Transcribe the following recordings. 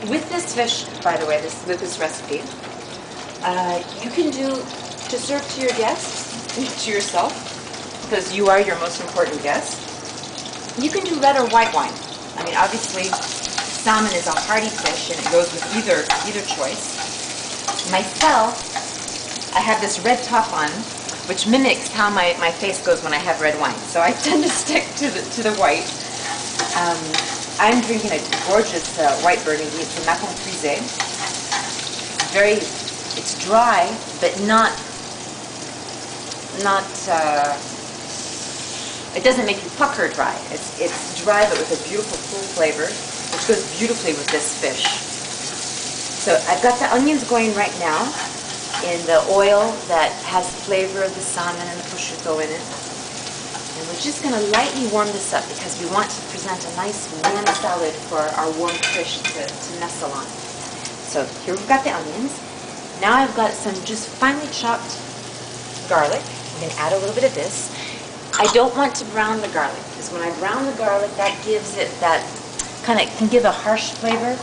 with this fish, by the way, with this recipe, you can do to serve to your guests, to yourself, because you are your most important guest. You can do red or white wine. I mean, obviously, salmon is a hearty fish, and it goes with either choice. Myself, I have this red top on, which mimics how my face goes when I have red wine. So I tend to stick to the white. I'm drinking a gorgeous white burgundy. It's a Macon Frisé. It's dry, but not. It doesn't make you pucker dry. It's dry, but with a beautiful full flavor, which goes beautifully with this fish. So I've got the onions going right now in the oil that has the flavor of the salmon and the prosciutto in it. And we're just going to lightly warm this up because we want to present a nice warm salad for our warm fish to nestle on. So here we've got the onions. Now I've got some just finely chopped garlic. I'm going to add a little bit of this. I don't want to brown the garlic because when I brown the garlic, that gives it that kind of can give a harsh flavor.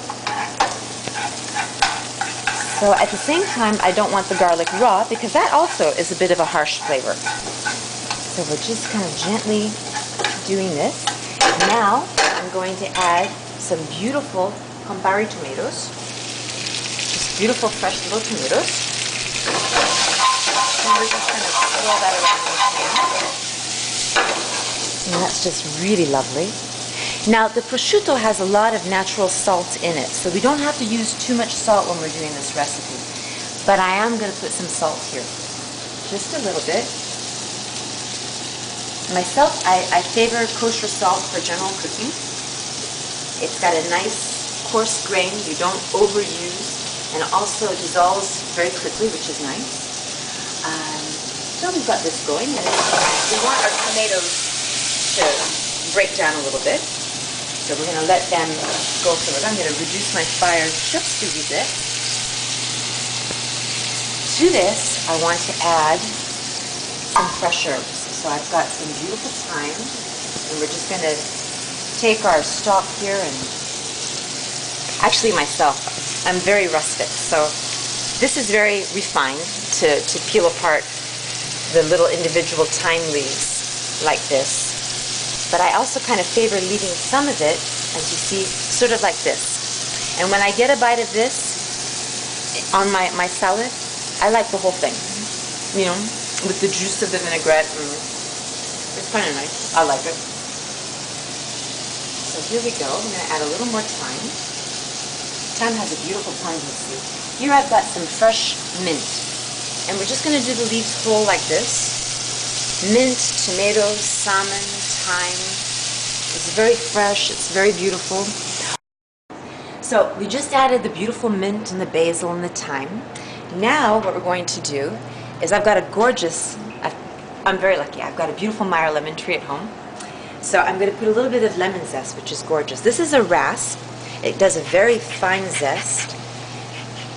So at the same time, I don't want the garlic raw because that also is a bit of a harsh flavor. So we're just kind of gently doing this. Now I'm going to add some beautiful Campari tomatoes. Just beautiful fresh little tomatoes. And we're just going to swirl that around in the pan. And that's just really lovely. Now the prosciutto has a lot of natural salt in it, so we don't have to use too much salt when we're doing this recipe. But I am going to put some salt here. Just a little bit. Myself, I favor kosher salt for general cooking. It's got a nice coarse grain, you don't overuse, and it also dissolves very quickly, which is nice. So we've got this going, and we want our tomatoes to break down a little bit. So we're going to let them go through it. I'm going to reduce my fire just a wee bit. To this, I want to add some fresh herbs. So I've got some beautiful thyme, and we're just going to take our stock here and... Actually myself, I'm very rustic, so this is very refined to peel apart the little individual thyme leaves like this. But I also kind of favor leaving some of it, as you see, sort of like this. And when I get a bite of this on my salad, I like the whole thing. You know, with the juice of the vinaigrette. It's kind of nice. I like it. So here we go. I'm going to add a little more thyme. Thyme has a beautiful pungency. Here I've got some fresh mint. And we're just going to do the leaves whole like this. Mint, tomatoes, salmon, thyme. It's very fresh, it's very beautiful. So we just added the beautiful mint and the basil and the thyme. Now what we're going to do is I've got a gorgeous, I'm very lucky, I've got a beautiful Meyer lemon tree at home. So I'm going to put a little bit of lemon zest, which is gorgeous. This is a rasp. It does a very fine zest.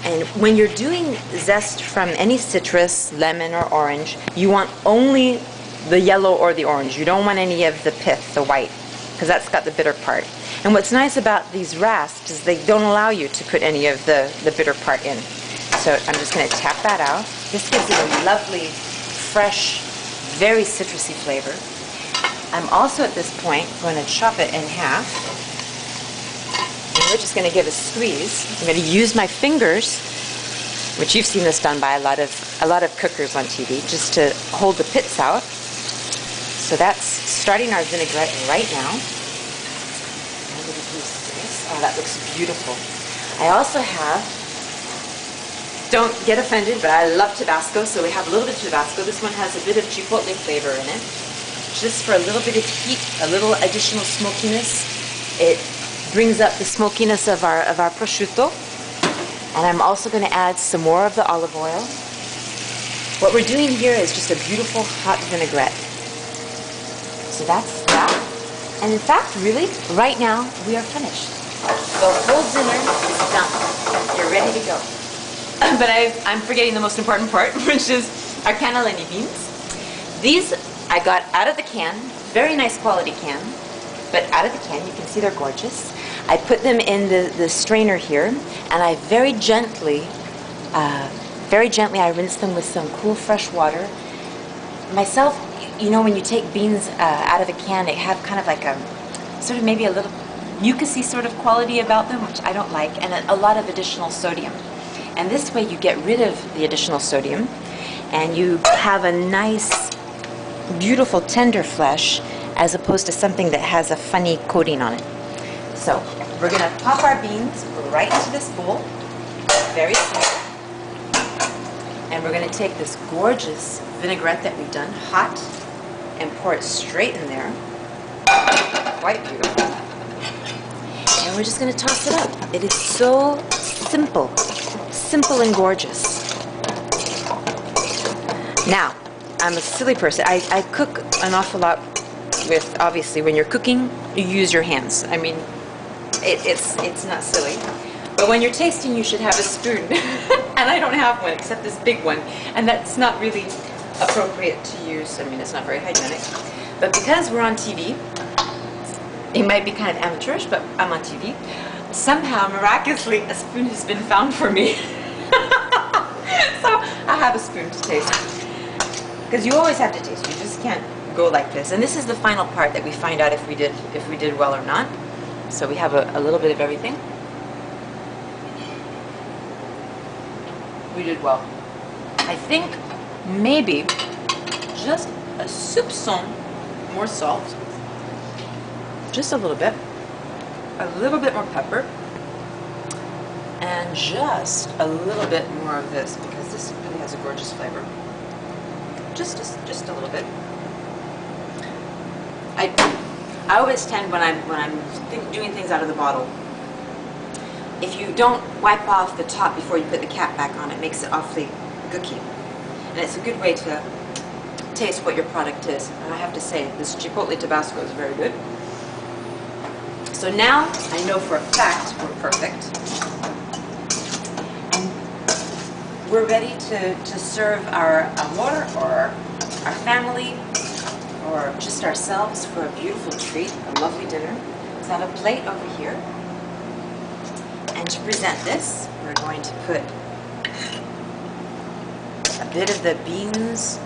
And when you're doing zest from any citrus, lemon or orange, you want only the yellow or the orange. You don't want any of the pith, the white, because that's got the bitter part. And what's nice about these rasps is they don't allow you to put any of the bitter part in. So I'm just going to tap that out. This gives it a lovely, fresh, very citrusy flavor. I'm also at this point going to chop it in half. And we're just going to give a squeeze. I'm going to use my fingers, which you've seen this done by a lot of cookers on TV, just to hold the pits out. So that's starting our vinaigrette right now. I'm going to use this. Oh, that looks beautiful. I also have, don't get offended, but I love Tabasco, so we have a little bit of Tabasco. This one has a bit of chipotle flavor in it, just for a little bit of heat, a little additional smokiness. It brings up the smokiness of our prosciutto. And I'm also going to add some more of the olive oil. What we're doing here is just a beautiful hot vinaigrette. So that's that. And in fact, really, right now, we are finished. The whole dinner is done. You're ready to go. But I'm forgetting the most important part, which is our cannellini beans. These I got out of the can, very nice quality can, but out of the can, you can see they're gorgeous. I put them in the strainer here, and I very gently I rinse them with some cool fresh water. Myself, you know, when you take beans out of a can, they have kind of like a sort of maybe a little mucusy sort of quality about them, which I don't like, and a lot of additional sodium. And this way you get rid of the additional sodium, and you have a nice, beautiful, tender flesh, as opposed to something that has a funny coating on it. So we're going to pop our beans right into this bowl, very slow. And we're going to take this gorgeous vinaigrette that we've done, hot, and pour it straight in there. Quite beautiful. And we're just going to toss it up. It is so simple. Simple and gorgeous. Now, I'm a silly person. I cook an awful lot with, obviously, when you're cooking, you use your hands. I mean, it's not silly. But when you're tasting, you should have a spoon. And I don't have one, except this big one. And that's not really appropriate to use. I mean, it's not very hygienic. But because we're on TV, it might be kind of amateurish, but I'm on TV. Somehow, miraculously, a spoon has been found for me. So I have a spoon to taste. Because you always have to taste. You just can't go like this. And this is the final part that we find out if we did well or not. So we have a little bit of everything. We did well. I think maybe just a soupçon more salt. Just a little bit more pepper, and just a little bit more of this, because this really has a gorgeous flavor. Just a little bit. I always tend, when I'm doing things out of the bottle, if you don't wipe off the top before you put the cap back on, it makes it awfully gooky, and it's a good way to taste what your product is. And I have to say, this Chipotle Tabasco is very good. So now I know for a fact we're perfect. And we're ready to serve our amor, or our family, or just ourselves for a beautiful treat, a lovely dinner. Let's have a plate over here. And to present this, we're going to put a bit of the beans,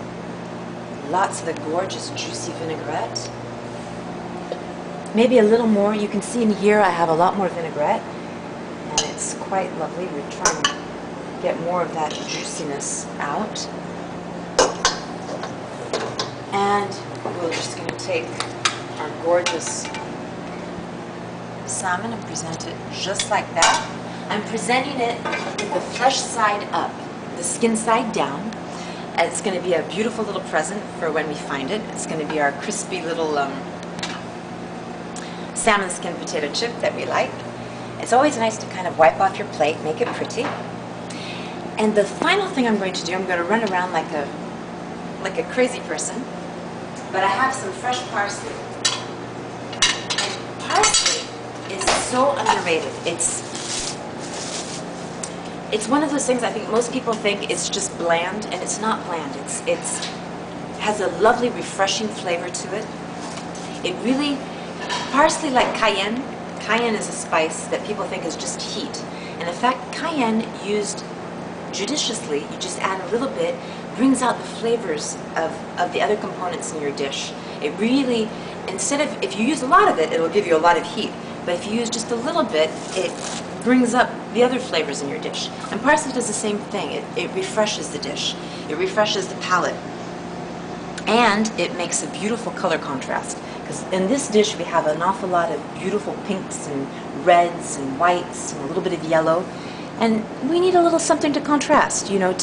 lots of the gorgeous juicy vinaigrette. Maybe a little more. You can see in here I have a lot more vinaigrette, and it's quite lovely. We're trying to get more of that juiciness out. And we're just going to take our gorgeous salmon and present it just like that. I'm presenting it with the flesh side up, the skin side down. It's going to be a beautiful little present for when we find it. It's going to be our crispy little salmon skin potato chip that we like. It's always nice to kind of wipe off your plate, make it pretty. And the final thing I'm going to do, I'm going to run around like a crazy person, but I have some fresh parsley. And parsley is so underrated. It's one of those things I think most people think it's just bland, and it's not bland. It's has a lovely, refreshing flavor to it. It really, parsley, like cayenne is a spice that people think is just heat. And in fact, cayenne used judiciously, you just add a little bit, brings out the flavors of the other components in your dish. It really, instead of, if you use a lot of it, it'll give you a lot of heat. But if you use just a little bit, it brings up the other flavors in your dish. And parsley does the same thing. It refreshes the dish. It refreshes the palate. And it makes a beautiful color contrast. Because in this dish we have an awful lot of beautiful pinks and reds and whites and a little bit of yellow. And we need a little something to contrast, you know,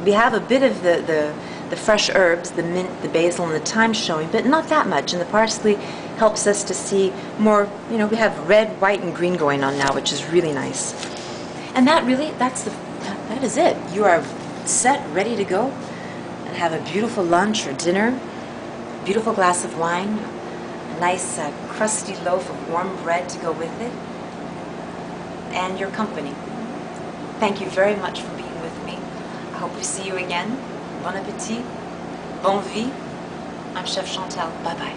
we have a bit of the fresh herbs, the mint, the basil, and the thyme showing, but not that much. And the parsley helps us to see more, you know, we have red, white, and green going on now, which is really nice. And that is it. You are set, ready to go, and have a beautiful lunch or dinner, beautiful glass of wine, a nice crusty loaf of warm bread to go with it, and your company. Thank you very much for being with me. I hope we see you again. Bon appétit. Bon vie. I'm Chef Chantal. Bye-bye.